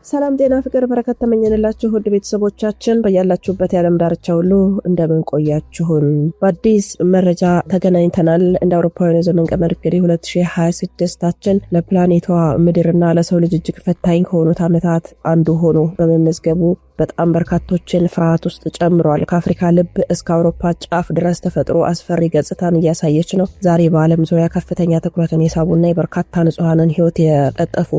ሰላም ጤና ፍቅር በረከት ተመኘንላችሁ ውድ ቤተሰቦቻችን በያላችሁበት የዓለም ዳርቻ ሁሉ እንደምን ቆያችሁን። በአዲስ መረጃ ተገናኝተናል። እንደ አውሮፓውያን የዘመን ቀመር እንግዲህ 2026ታችን ለፕላኔቷ ምድርና ለሰው ልጅ እጅግ ፈታኝ ከሆኑት ዓመታት አንዱ ሆኖ በመመዝገቡ በጣም በርካቶችን ፍርሃት ውስጥ ጨምሯል። ከአፍሪካ ልብ እስከ አውሮፓ ጫፍ ድረስ ተፈጥሮ አስፈሪ ገጽታን እያሳየች ነው። ዛሬ በዓለም ዙሪያ ከፍተኛ ትኩረትን የሳቡና የበርካታ ንጹሃንን ሕይወት የቀጠፉ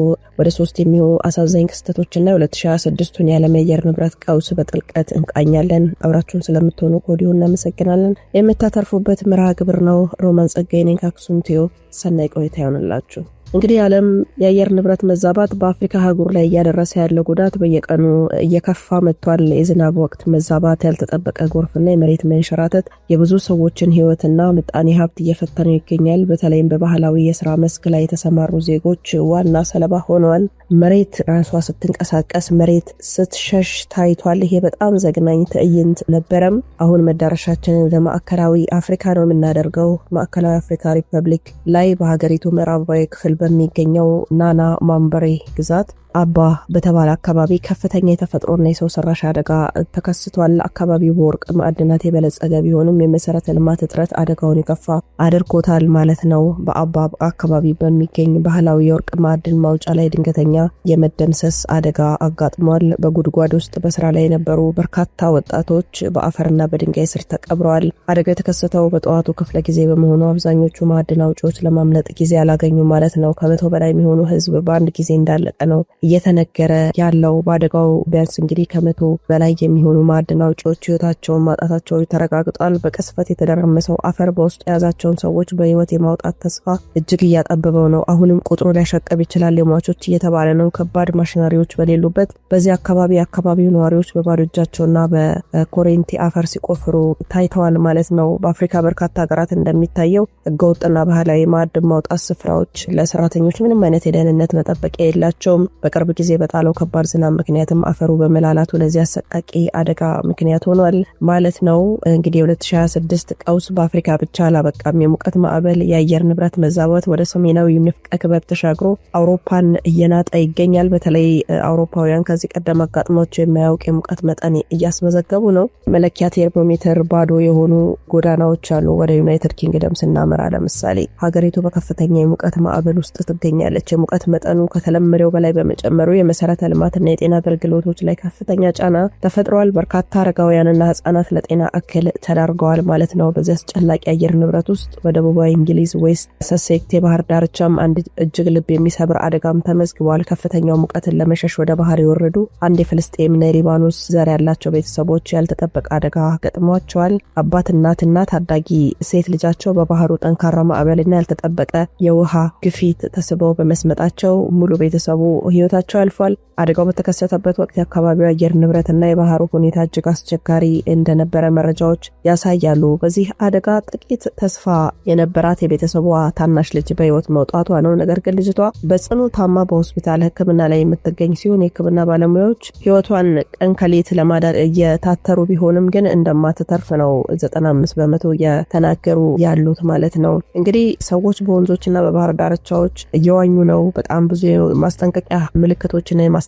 ወደ 3 የሚሆኑ አሳዛኝ ክስተቶችና 2026ቱን የዓለም የአየር ንብረት ቀውስ በጥልቀት እንቃኛለን። አብራችሁን ስለምትሆኑ ከወዲሁ እናመሰግናለን። የምታተርፉበት መርሃ ግብር ነው። ሮማን ጸጋዬ ነኝ ከአክሱም ቲዩብ። ሰናይ ቆይታ ይሆንላችሁ። እንግዲህ ዓለም የአየር ንብረት መዛባት በአፍሪካ አህጉር ላይ እያደረሰ ያለው ጉዳት በየቀኑ እየከፋ መጥቷል። የዝናብ ወቅት መዛባት፣ ያልተጠበቀ ጎርፍና የመሬት መንሸራተት የብዙ ሰዎችን ሕይወትና ምጣኔ ሀብት እየፈተነ ይገኛል። በተለይም በባህላዊ የሥራ መስክ ላይ የተሰማሩ ዜጎች ዋና ሰለባ ሆነዋል። መሬት ራሷ ስትንቀሳቀስ፣ መሬት ስትሸሽ ታይቷል። ይሄ በጣም ዘግናኝ ትዕይንት ነበረም። አሁን መዳረሻችንን ወደ ማዕከላዊ አፍሪካ ነው የምናደርገው። ማዕከላዊ አፍሪካ ሪፐብሊክ ላይ በሀገሪቱ ምዕራባዊ ክፍል በሚገኘው ናና ማምበሬ ግዛት አባ በተባለ አካባቢ ከፍተኛ የተፈጥሮና የሰው ሰራሽ አደጋ ተከስቷል። አካባቢው በወርቅ ማዕድናት የበለጸገ ቢሆንም የመሰረተ ልማት እጥረት አደጋውን የከፋ አድርጎታል ማለት ነው። በአባ አካባቢ በሚገኝ ባህላዊ የወርቅ ማዕድን ማውጫ ላይ ድንገተኛ የመደምሰስ አደጋ አጋጥሟል። በጉድጓድ ውስጥ በስራ ላይ የነበሩ በርካታ ወጣቶች በአፈርና በድንጋይ ስር ተቀብረዋል። አደጋ የተከሰተው በጠዋቱ ክፍለ ጊዜ በመሆኑ አብዛኞቹ ማዕድን አውጪዎች ለማምለጥ ጊዜ አላገኙ ማለት ነው። ከ100 በላይ የሚሆኑ ህዝብ በአንድ ጊዜ እንዳለቀ ነው እየተነገረ ያለው። በአደጋው ቢያንስ እንግዲህ ከ100 በላይ የሚሆኑ ማዕድን አውጪዎች ህይወታቸውን ማጣታቸው ተረጋግጧል። በቅስፈት የተደረመሰው አፈር በውስጡ የያዛቸውን ሰዎች በህይወት የማውጣት ተስፋ እጅግ እያጠበበው ነው። አሁንም ቁጥሩ ሊያሻቀብ ይችላል የሟቾች እየተባለ ነው። ከባድ ማሽነሪዎች በሌሉበት በዚህ አካባቢ የአካባቢው ነዋሪዎች በባዶ እጃቸውና በኮሬንቲ አፈር ሲቆፍሩ ታይተዋል ማለት ነው። በአፍሪካ በርካታ ሀገራት እንደሚታየው ህገወጥና ባህላዊ ማዕድን ማውጣት ስፍራዎች ለሰራተኞች ምንም አይነት የደህንነት መጠበቂያ የላቸውም። በቅርብ ጊዜ በጣለው ከባድ ዝናብ ምክንያትም አፈሩ በመላላቱ ለዚህ አሰቃቂ አደጋ ምክንያት ሆኗል ማለት ነው። እንግዲህ 2026 ቀውስ በአፍሪካ ብቻ አላበቃም። የሙቀት ማዕበል፣ የአየር ንብረት መዛባት ወደ ሰሜናዊ ንፍቀ ክበብ ተሻግሮ አውሮፓን እየናጠ ይገኛል። በተለይ አውሮፓውያን ከዚህ ቀደም አጋጥሟቸው የማያውቅ የሙቀት መጠን እያስመዘገቡ ነው። መለኪያ ቴርሞሜትር ባዶ የሆኑ ጎዳናዎች አሉ። ወደ ዩናይትድ ኪንግደም ስናመራ ለምሳሌ ሀገሪቱ በከፍተኛ የሙቀት ማዕበል ውስጥ ትገኛለች። የሙቀት መጠኑ ከተለመደው በላይ በመጨመሩ የመሰረተ ልማትና የጤና አገልግሎቶች ላይ ከፍተኛ ጫና ተፈጥሯል። በርካታ አረጋውያንና ህጻናት ለጤና እክል ተዳርገዋል ማለት ነው። በዚህ አስጨላቂ አየር ንብረት ውስጥ በደቡባዊ እንግሊዝ ዌስት ሰሴክስ የባህር ዳርቻም አንድ እጅግ ልብ የሚሰብር አደጋም ተመዝግቧል። ከፍተኛው ሙቀትን ለመሸሽ ወደ ባህር የወረዱ አንድ የፍልስጤምና የሊባኖስ ዘር ያላቸው ቤተሰቦች ያልተጠበቀ አደጋ ገጥሟቸዋል። አባት፣ እናትና ታዳጊ ሴት ልጃቸው በባህሩ ጠንካራ ማዕበልና ያልተጠበቀ የውሃ ግፊት ተስበው በመስመጣቸው ሙሉ ቤተሰቡ ህይወታቸው አልፏል። አደጋው በተከሰተበት ወቅት የአካባቢው አየር ንብረትና የባህሩ ሁኔታ እጅግ አስቸጋሪ እንደነበረ መረጃዎች ያሳያሉ። በዚህ አደጋ ጥቂት ተስፋ የነበራት የቤተሰቧ ታናሽ ልጅ በህይወት መውጣቷ ነው። ነገር ግን ልጅቷ በጽኑ ታማ በሆስፒታል ሕክምና ላይ የምትገኝ ሲሆን የሕክምና ባለሙያዎች ህይወቷን ቀን ከሌት ለማዳን እየታተሩ ቢሆንም ግን እንደማትተርፍ ነው 95% እየተናገሩ ያሉት ማለት ነው። እንግዲህ ሰዎች በወንዞችና በባህር ዳርቻዎች እየዋኙ ነው። በጣም ብዙ ማስጠንቀቂያ ምልክቶችና የማስጠንቀቂያ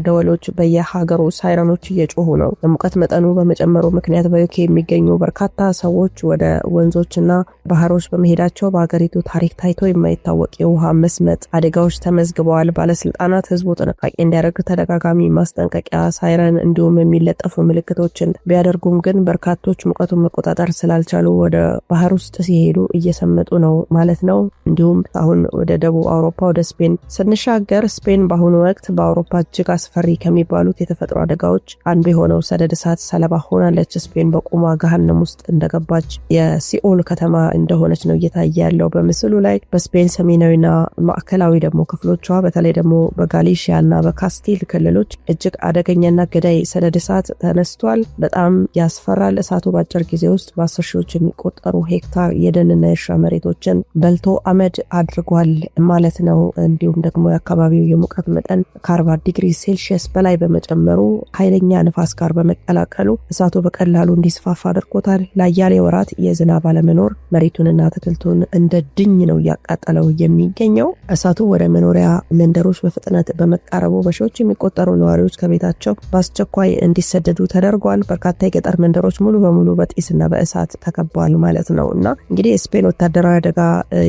ደወሎች በየሀገሩ ሳይረኖች እየጮሁ ነው። የሙቀት መጠኑ በመጨመሩ ምክንያት በዩኬ የሚገኙ በርካታ ሰዎች ወደ ወንዞችና ባህሮች በመሄዳቸው በሀገሪቱ ታሪክ ታይቶ የማይታወቅ የውሃ መስመጥ አደጋዎች ተመዝግበዋል። ባለስልጣናት ህዝቡ ጥንቃቄ እንዲያደርግ ተደጋጋሚ ማስጠንቀቂያ ሳይረን እንዲሁም የሚለጠፉ ምልክቶችን ቢያደርጉም ግን በርካቶች ሙቀቱን መቆጣጠር ስላልቻሉ ወደ ባህር ውስጥ ሲሄዱ እየሰመጡ ነው ማለት ነው። እንዲሁም አሁን ወደ ደቡብ አውሮፓ ወደ ስፔን ስንሻገር ስፔን በአሁኑ ወቅት በአውሮፓ እጅግ አስፈሪ ከሚባሉት የተፈጥሮ አደጋዎች አንዱ የሆነው ሰደድ እሳት ሰለባ ሆናለች። ስፔን በቁሟ ገሃነም ውስጥ እንደገባች የሲኦል ከተማ እንደሆነች ነው እየታየ ያለው በምስሉ ላይ። በስፔን ሰሜናዊና ማዕከላዊ ደግሞ ክፍሎቿ በተለይ ደግሞ በጋሊሺያና በካስቲል ክልሎች እጅግ አደገኛና ገዳይ ሰደድ እሳት ተነስቷል። በጣም ያስፈራል። እሳቱ በአጭር ጊዜ ውስጥ በ10 ሺዎች የሚቆጠሩ ሄክታር የደንና የእርሻ መሬቶችን በልቶ አመድ አድርጓል ማለት ነው። እንዲሁም ደግሞ የአካባቢው የሙቀት መጠን ከ40 ዲግሪ ሴልሺየስ በላይ በመጨመሩ ኃይለኛ ንፋስ ጋር በመቀላቀሉ እሳቱ በቀላሉ እንዲስፋፋ አድርጎታል። ለአያሌ ወራት የዝናብ አለመኖር መሬቱንና አትክልቱን እንደ ድኝ ነው እያቃጠለው የሚገኘው። እሳቱ ወደ መኖሪያ መንደሮች በፍጥነት በመቃረቡ በሺዎች የሚቆጠሩ ነዋሪዎች ከቤታቸው በአስቸኳይ እንዲሰደዱ ተደርጓል። በርካታ የገጠር መንደሮች ሙሉ በሙሉ በጢስና በእሳት ተከበዋል ማለት ነው እና እንግዲህ የስፔን ወታደራዊ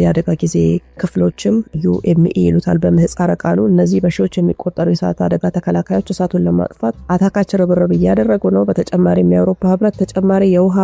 የአደጋ ጊዜ ክፍሎችም UME ይሉታል በምህጻረ ቃሉ። እነዚህ በሺዎች የሚቆጠሩ የእሳት አደጋ ተከላካዮች እሳቱን ለማጥፋት አታካች ርብርብ እያደረጉ ነው። በተጨማሪም የአውሮፓ ህብረት ተጨማሪ የውሃ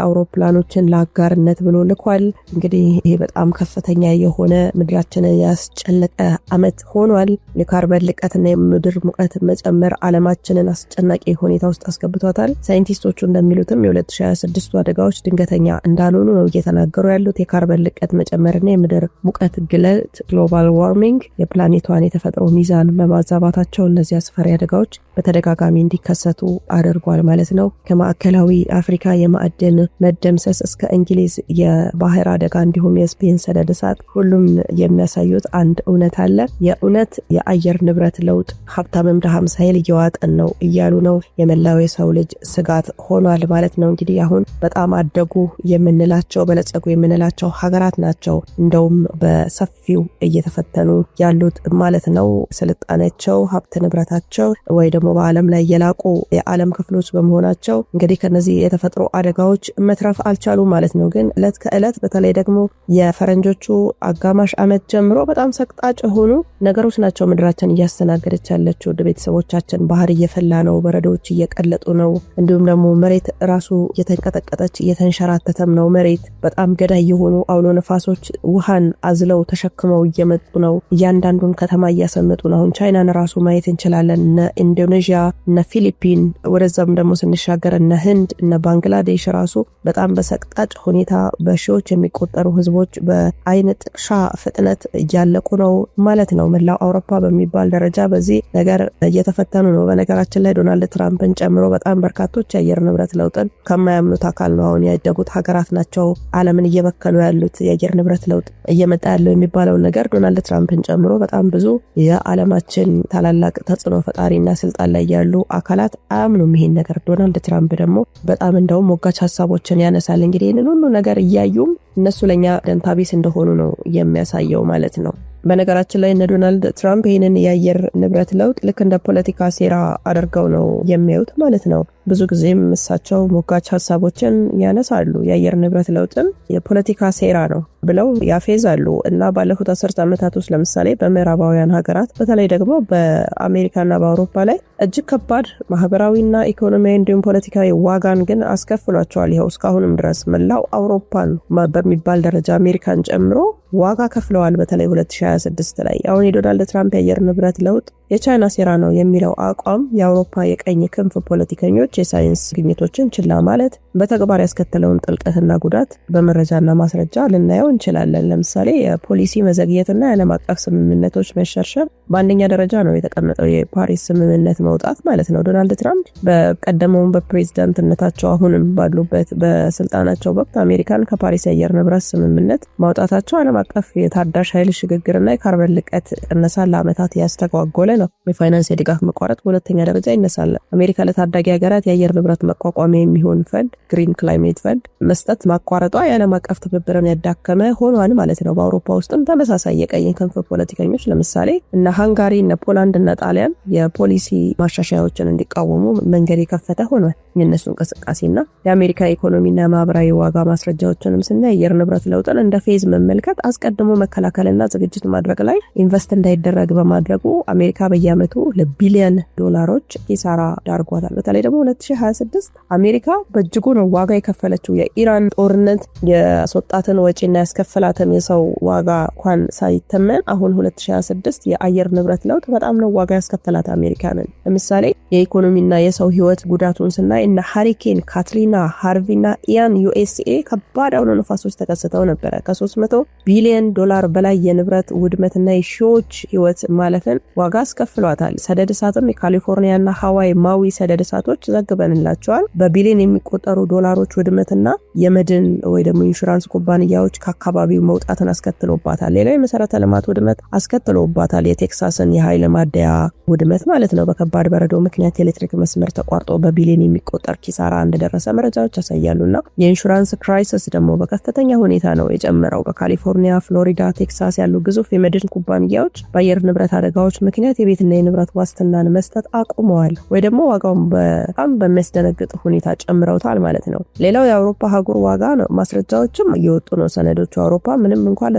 አውሮፕላኖችን ለአጋርነት ብሎ ልኳል። እንግዲህ ይሄ በጣም ከፍተኛ የሆነ ምድራችንን ያስጨነቀ አመት ሆኗል። የካርበን ልቀትና የምድር ሙቀት መጨመር ዓለማችንን አስጨናቂ ሁኔታ ውስጥ አስገብቷታል። ሳይንቲስቶቹ እንደሚሉትም የ2026 አደጋዎች ድንገተኛ እንዳልሆኑ ነው እየተናገሩ ያሉት። የካርበን ልቀት መጨመርና የምድር ሙቀት ግለት ግሎባል ዋርሚንግ የፕላኔቷን የተፈጥሮ ሚዛን በማዛባታቸው እነዚህ አስፈሪ አደጋዎች በተደጋጋሚ እንዲከሰቱ አድርጓል ማለት ነው። ከማዕከላዊ አፍሪካ የማዕድን መደምሰስ እስከ እንግሊዝ የባህር አደጋ እንዲሁም የስፔን ሰደድ እሳት ሁሉም የሚያሳዩት አንድ እውነት አለ። የእውነት የአየር ንብረት ለውጥ ሀብታምም ድሃም ሳይል እየዋጠን ነው እያሉ ነው። የመላው የሰው ልጅ ስጋት ሆኗል ማለት ነው። እንግዲህ አሁን በጣም አደጉ የምንላቸው በለጸጉ የምንላቸው ሀገራት ናቸው እንደውም በሰፊው እየተፈተኑ ያሉት ማለት ነው። ስልጣኔያቸው፣ ሀብት ንብረታቸው ወይ ደግሞ በዓለም ላይ የላቁ የዓለም ክፍሎች በመሆናቸው እንግዲህ ከነዚህ የተፈጥሮ አደጋዎች መትረፍ አልቻሉ ማለት ነው። ግን እለት ከእለት በተለይ ደግሞ የፈረንጆቹ አጋማሽ አመት ጀምሮ በጣም ሰቅጣጭ የሆኑ ነገሮች ናቸው ምድራችን እያስተናገደች ያለችው። ቤተሰቦቻችን ባህር እየፈላ ነው፣ በረዶዎች እየቀለጡ ነው። እንዲሁም ደግሞ መሬት ራሱ እየተንቀጠቀጠች እየተንሸራተተም ነው። መሬት በጣም ገዳይ የሆኑ አውሎ ነፋሶች ውሃን አዝለው ተሸክመው እየመጡ ነው። እያንዳንዱን ከተማ እያሰመጡ ነው። አሁን ቻይናን ራሱ ማየት እንችላለን። እነ ኢንዶኔዥያ፣ እነ ፊሊፒን፣ ወደዛም ደግሞ ስንሻገር እነ ህንድ፣ እነ ባንግላዴሽ ራሱ በጣም በሰቅጣጭ ሁኔታ በሺዎች የሚቆጠሩ ህዝቦች በአይን ጥቅሻ ፍጥነት እያለቁ ነው ማለት ነው። መላው አውሮፓ በሚባል ደረጃ በዚህ ነገር እየተፈተኑ ነው። በነገራችን ላይ ዶናልድ ትራምፕን ጨምሮ በጣም በርካቶች የአየር ንብረት ለውጥን ከማያምኑት አካል ነው። አሁን ያደጉት ሀገራት ናቸው ዓለምን እየበከሉ ያሉት። የአየር ንብረት ለውጥ እየመጣ ያለው የሚባለው ነገር ዶናልድ ትራምፕን ጨምሮ በጣም ብዙ የዓለማችን ታላላቅ ተጽዕኖ ፈጣሪና ስልጣን ላይ ያሉ አካላት አያምኑም ይሄን ነገር። ዶናልድ ትራምፕ ደግሞ በጣም እንደውም ሞጋች ሀሳቦችን ያነሳል። እንግዲህ ይህንን ሁሉ ነገር እያዩም እነሱ ለኛ ደንታቢስ እንደሆኑ ነው የሚያሳየው ማለት ነው። በነገራችን ላይ እነ ዶናልድ ትራምፕ ይህንን የአየር ንብረት ለውጥ ልክ እንደ ፖለቲካ ሴራ አድርገው ነው የሚያዩት ማለት ነው። ብዙ ጊዜም እሳቸው ሞጋች ሀሳቦችን ያነሳሉ። የአየር ንብረት ለውጥም የፖለቲካ ሴራ ነው ብለው ያፌዛሉ እና ባለፉት 10 ዓመታት ውስጥ ለምሳሌ በምዕራባውያን ሀገራት በተለይ ደግሞ በአሜሪካና በአውሮፓ ላይ እጅግ ከባድ ማህበራዊና ኢኮኖሚያዊ እንዲሁም ፖለቲካዊ ዋጋን ግን አስከፍሏቸዋል። ይኸው እስካሁንም ድረስ መላው አውሮፓን በሚባል ደረጃ አሜሪካን ጨምሮ ዋጋ ከፍለዋል። በተለይ 2026 ላይ አሁን የዶናልድ ትራምፕ የአየር ንብረት ለውጥ የቻይና ሴራ ነው የሚለው አቋም የአውሮፓ የቀኝ ክንፍ ፖለቲከኞች የሳይንስ ግኝቶችን ችላ ማለት በተግባር ያስከተለውን ጥልቀትና ጉዳት በመረጃና ማስረጃ ልናየው እንችላለን። ለምሳሌ የፖሊሲ መዘግየትና የዓለም አቀፍ ስምምነቶች መሸርሸር በአንደኛ ደረጃ ነው የተቀመጠው፣ የፓሪስ ስምምነት መውጣት ማለት ነው። ዶናልድ ትራምፕ በቀደመውን በፕሬዝዳንትነታቸው አሁንም ባሉበት በስልጣናቸው ወቅት አሜሪካን ከፓሪስ የአየር ንብረት ስምምነት ማውጣታቸው ዓለም አቀፍ የታዳሽ ኃይል ሽግግርና የካርበን ልቀት ቅነሳን ለዓመታት ያስተጓጎለ ነው። የፋይናንስ የድጋፍ መቋረጥ በሁለተኛ ደረጃ ይነሳል። አሜሪካ ለታዳጊ ሀገራት የአየር ንብረት መቋቋሚያ የሚሆን ፈንድ ግሪን ክላይሜት ፈንድ መስጠት ማቋረጧ የዓለም አቀፍ ትብብርን ያዳከመ ሆኗል ማለት ነው። በአውሮፓ ውስጥም ተመሳሳይ የቀኝ ክንፍ ፖለቲከኞች ለምሳሌ እነ ሃንጋሪ፣ እነ ፖላንድ እና ጣሊያን የፖሊሲ ማሻሻያዎችን እንዲቃወሙ መንገድ የከፈተ ሆኗል። የነሱ እንቅስቃሴና የአሜሪካ ኢኮኖሚና ማህበራዊ ዋጋ ማስረጃዎችንም ስናይ የአየር ንብረት ለውጥን እንደ ፌዝ መመልከት አስቀድሞ መከላከልና ዝግጅት ማድረግ ላይ ኢንቨስት እንዳይደረግ በማድረጉ አሜሪካ በየዓመቱ ለቢሊዮን ዶላሮች ኪሳራ ዳርጓታል። በተለይ ደግሞ 2026 አሜሪካ በእጅጉ ነው ዋጋ የከፈለችው። የኢራን ጦርነት ያስወጣትን ወጪና ያስከፈላትን የሰው ዋጋ እንኳን ሳይተመን አሁን 2026 የአየር ንብረት ለውጥ በጣም ነው ዋጋ ያስከፈላት አሜሪካንን። ለምሳሌ የኢኮኖሚና የሰው ህይወት ጉዳቱን ስናይ እና ሃሪኬን ካትሪና፣ ሃርቪና ኢያን ዩኤስኤ ከባድ አውሎ ነፋሶች ተከስተው ነበረ። ከ300 ቢሊዮን ዶላር በላይ የንብረት ውድመትና የሺዎች ህይወት ማለፍን ዋጋ አስከፍሏታል። ሰደድ እሳትም የካሊፎርኒያና ሃዋይ ማዊ ሰደድ እሳቶች ዘግበንላቸዋል። በቢሊዮን የሚቆጠሩ ዶላሮች ውድመትና የመድን ወይ ደግሞ ኢንሹራንስ ኩባንያዎች ከአካባቢው መውጣትን አስከትሎባታል። ሌላው የመሰረተ ልማት ውድመት አስከትሎባታል። የቴክሳስን የኃይል ማደያ ውድመት ማለት ነው። በከባድ በረዶ ምክንያት የኤሌክትሪክ መስመር ተቋርጦ በቢሊዮን የሚቆጠር ኪሳራ እንደደረሰ መረጃዎች ያሳያሉና የኢንሹራንስ ክራይሲስ ደግሞ በከፍተኛ ሁኔታ ነው የጨመረው። በካሊፎርኒያ፣ ፍሎሪዳ፣ ቴክሳስ ያሉ ግዙፍ የመድን ኩባንያዎች በአየር ንብረት አደጋዎች ምክንያት የቤትና የንብረት ዋስትናን መስጠት አቁመዋል ወይ ደግሞ ዋጋውን በጣም በሚያስደነግጥ ሁኔታ ጨምረውታል ማለት ነው። ሌላው የአውሮፓ አህጉር ዋጋ ነው። ማስረጃዎችም እየወጡ ነው። ሰነዶቹ አውሮፓ ምንም እንኳን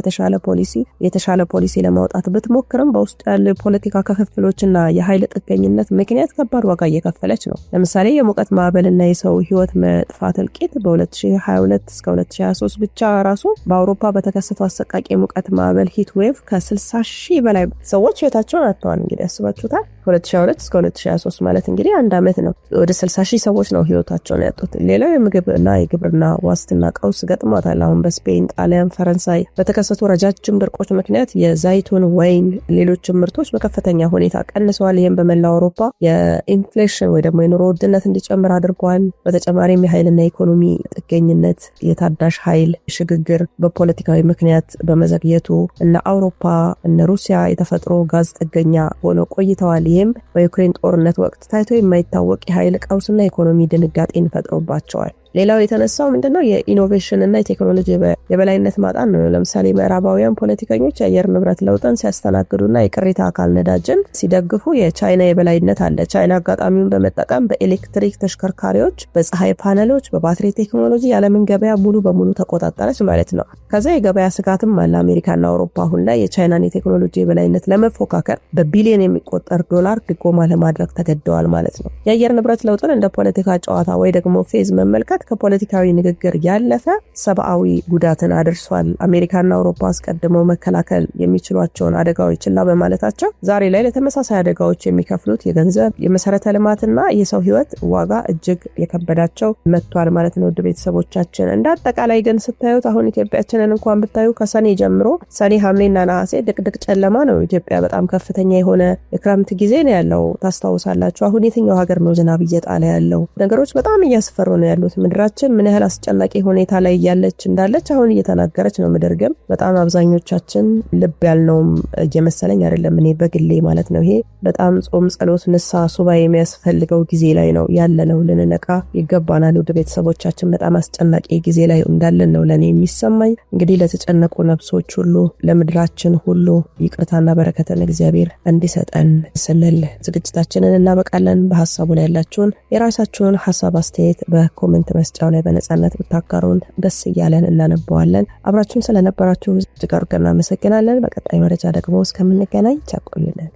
የተሻለ ፖሊሲ ለማውጣት ብትሞክርም በውስጡ ያሉ የፖለቲካ ክፍፍሎችና የኃይል ጥገኝነት ምክንያት ከባድ ዋጋ እየከፈለች ነው። ለምሳሌ የሙቀት ማዕበልና የሰው ህይወት መጥፋት እልቂት በ2022 እስከ 2023 ብቻ ራሱ በአውሮፓ በተከሰተው አሰቃቂ የሙቀት ማዕበል ሂት ዌቭ ከ60,000 በላይ ሰዎች ህይወታቸውን አጥተዋል። እንግዲህ ያስባችሁታል። 2022 እስከ 2023 ማለት እንግዲህ አንድ ዓመት ነው። ወደ 60,000 ሰዎች ነው ህይወታቸውን ያጡት። ሌላው የምግብና የግብርና ዋስትና ቀውስ ገጥሟታል። አሁን በስፔን፣ ጣሊያን፣ ፈረንሳይ በተከሰቱ ረጃጅም ድርቆች ምክንያት የዛይቱን፣ ወይን፣ ሌሎችም ምርቶች በከፍተኛ ሁኔታ ቀንሰዋል። ይህም በመላው አውሮፓ የኢንፍሌሽን ወይ ደግሞ የኑሮ ውድነት እንዲጨምር አድርጓል። በተጨማሪም የኃይልና የኢኮኖሚ ጥገኝነት፣ የታዳሽ ኃይል ሽግግር በፖለቲካዊ ምክንያት በመዘግየቱ እነ አውሮፓ እነ ሩሲያ የተፈጥሮ ጋዝ ጥገኛ ሆነው ቆይተዋል። ይህም በዩክሬን ጦርነት ወቅት ታይቶ የማይታወቅ የኃይል ቀውስና የኢኮኖሚ ድንጋጤን ፈጥሮባቸዋል። ሌላው የተነሳው ምንድነው የኢኖቬሽን እና የቴክኖሎጂ የበላይነት ማጣት ነው። ለምሳሌ ምዕራባውያን ፖለቲከኞች የአየር ንብረት ለውጥን ሲያስተናግዱና የቅሪተ አካል ነዳጅን ሲደግፉ የቻይና የበላይነት አለ። ቻይና አጋጣሚውን በመጠቀም በኤሌክትሪክ ተሽከርካሪዎች፣ በፀሐይ ፓነሎች፣ በባትሪ ቴክኖሎጂ የዓለምን ገበያ ሙሉ በሙሉ ተቆጣጠረች ማለት ነው። ከዛ የገበያ ስጋትም አለ። አሜሪካና አውሮፓ አሁን ላይ የቻይናን የቴክኖሎጂ የበላይነት ለመፎካከር በቢሊዮን የሚቆጠር ዶላር ድጎማ ለማድረግ ተገደዋል ማለት ነው። የአየር ንብረት ለውጥን እንደ ፖለቲካ ጨዋታ ወይ ደግሞ ፌዝ መመልከት ከፖለቲካዊ ንግግር ያለፈ ሰብአዊ ጉዳትን አድርሷል። አሜሪካና አውሮፓ አስቀድመው መከላከል የሚችሏቸውን አደጋዎች ችላ በማለታቸው ዛሬ ላይ ለተመሳሳይ አደጋዎች የሚከፍሉት የገንዘብ የመሰረተ ልማትና የሰው ህይወት ዋጋ እጅግ የከበዳቸው መጥቷል ማለት ነው። ውድ ቤተሰቦቻችን እንደ አጠቃላይ ግን ስታዩት አሁን ኢትዮጵያችንን እንኳን ብታዩ ከሰኔ ጀምሮ ሰኔ፣ ሐምሌና ነሐሴ ድቅድቅ ጨለማ ነው። ኢትዮጵያ በጣም ከፍተኛ የሆነ የክረምት ጊዜ ነው ያለው። ታስታውሳላችሁ። አሁን የትኛው ሀገር ነው ዝናብ እየጣለ ያለው? ነገሮች በጣም እያስፈሩ ነው ያሉት። ምድራችን ምን ያህል አስጨናቂ ሁኔታ ላይ ያለች እንዳለች አሁን እየተናገረች ነው። ምድር ግን በጣም አብዛኞቻችን ልብ ያልነውም እየመሰለኝ አይደለም፣ እኔ በግሌ ማለት ነው። ይሄ በጣም ጾም፣ ጸሎት፣ ንስሐ፣ ሱባኤ የሚያስፈልገው ጊዜ ላይ ነው ያለነው። ልንነቃ ይገባናል። ውድ ቤተሰቦቻችን በጣም አስጨናቂ ጊዜ ላይ እንዳለን ነው ለኔ የሚሰማኝ። እንግዲህ ለተጨነቁ ነፍሶች ሁሉ ለምድራችን ሁሉ ይቅርታና በረከትን እግዚአብሔር እንዲሰጠን ስንል ዝግጅታችንን እናበቃለን። በሐሳቡ ላይ ያላችሁን የራሳችሁን ሐሳብ አስተያየት በኮሜንት መስጫው ላይ በነጻነት ብታጋሩን ደስ እያለን እናነበዋለን። አብራችሁን ስለነበራችሁ እጅግ አድርገን እናመሰግናለን። በቀጣይ መረጃ ደግሞ እስከምንገናኝ ቸር ቆዩልን።